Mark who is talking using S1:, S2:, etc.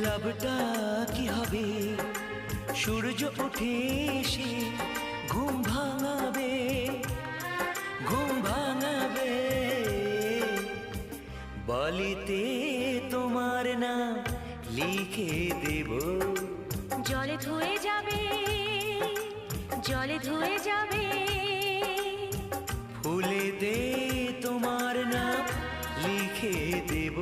S1: লাভটা কি হবে? সূর্য উঠে এসে ঘুম ভাঙাবে, ঘুম ভাঙাবে। বালিতে তোমার নাম লিখে দেব।
S2: জলে ধুয়ে যাবে, জলে ধুয়ে যাবে।
S1: ফুলেতে তোমার নাম লিখে দেব।